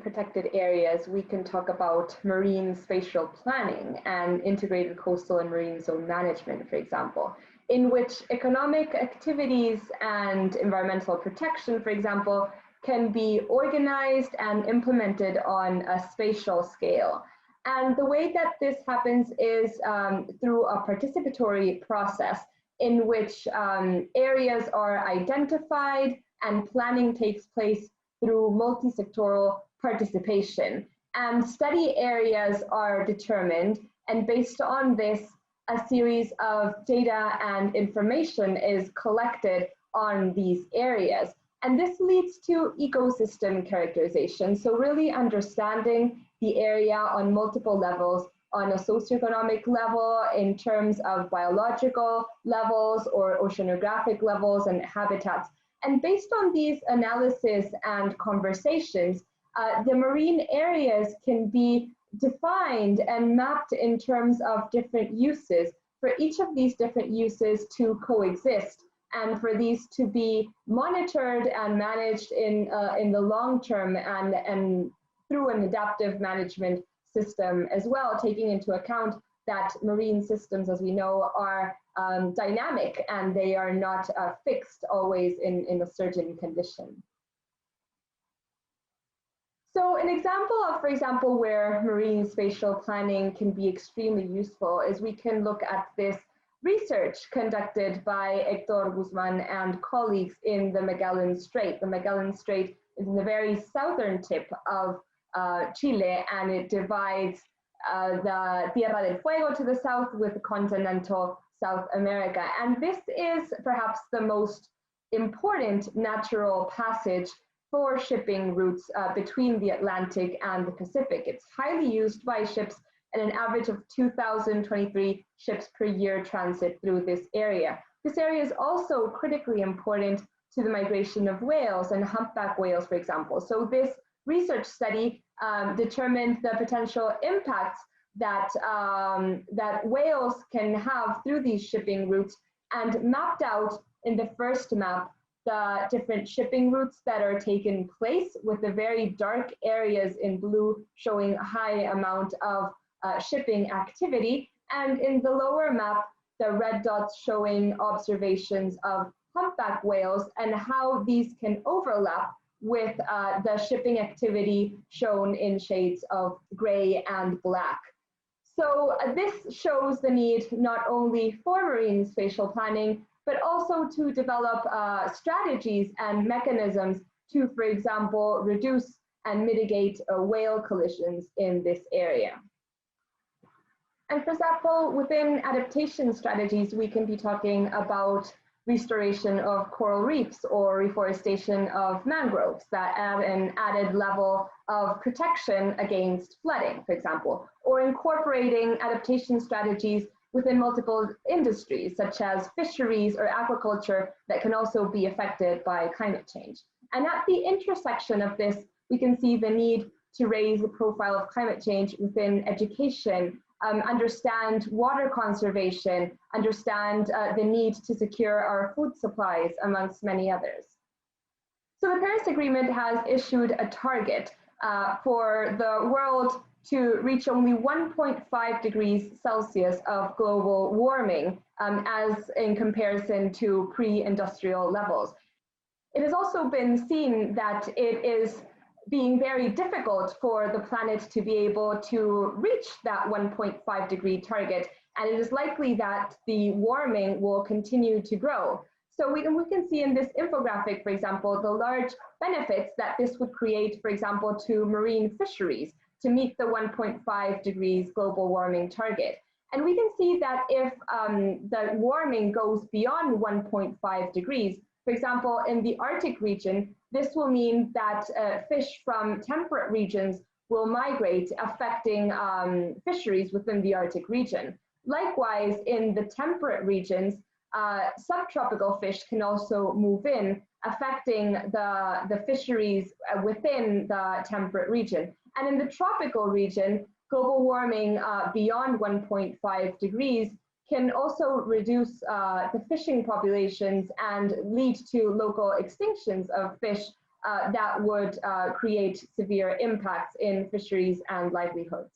protected areas, we can talk about marine spatial planning and integrated coastal and marine zone management, for example, in which economic activities and environmental protection, for example, can be organized and implemented on a spatial scale. And the way that this happens is through a participatory process in which areas are identified and planning takes place through multi-sectoral participation. And study areas are determined, and based on this, a series of data and information is collected on these areas. And this leads to ecosystem characterization. So really understanding the area on multiple levels, on a socioeconomic level, in terms of biological levels or oceanographic levels and habitats. And based on these analysis and conversations, the marine areas can be defined and mapped in terms of different uses for each of these different uses to coexist, and for these to be monitored and managed in the long term and through an adaptive management system as well, taking into account that marine systems, as we know, are dynamic and they are not fixed always in a certain condition. So an example of, for example, where marine spatial planning can be extremely useful is we can look at this research conducted by Héctor Guzman and colleagues in the Magellan Strait. The Magellan Strait is in the very southern tip of Chile, and it divides the Tierra del Fuego to the south with continental South America. And this is perhaps the most important natural passage for shipping routes between the Atlantic and the Pacific. It's highly used by ships, and an average of 2,023 ships per year transit through this area. This area is also critically important to the migration of whales and humpback whales, for example. So this research study determined the potential impacts that, that whales can have through these shipping routes, and mapped out in the first map the different shipping routes that are taking place, with the very dark areas in blue showing a high amount of shipping activity, and in the lower map, the red dots showing observations of humpback whales and how these can overlap with the shipping activity shown in shades of gray and black. So this shows the need not only for marine spatial planning, but also to develop strategies and mechanisms to, for example, reduce and mitigate whale collisions in this area. And for example, within adaptation strategies, we can be talking about restoration of coral reefs or reforestation of mangroves that add an added level of protection against flooding, for example, or incorporating adaptation strategies within multiple industries, such as fisheries or aquaculture, that can also be affected by climate change. And at the intersection of this, we can see the need to raise the profile of climate change within education, understand water conservation, understand the need to secure our food supplies, amongst many others. So the Paris Agreement has issued a target for the world to reach only 1.5 degrees Celsius of global warming, as in comparison to pre-industrial levels. It has also been seen that it is being very difficult for the planet to be able to reach that 1.5 degree target, and it is likely that the warming will continue to grow. So we can see in this infographic, for example, the large benefits that this would create, for example, to marine fisheries to meet the 1.5 degrees global warming target. And we can see that if the warming goes beyond 1.5 degrees, for example, in the Arctic region, this will mean that fish from temperate regions will migrate, affecting fisheries within the Arctic region. Likewise, in the temperate regions, subtropical fish can also move in, affecting the fisheries within the temperate region. And in the tropical region, global warming beyond 1.5 degrees can also reduce the fishing populations and lead to local extinctions of fish that would create severe impacts in fisheries and livelihoods.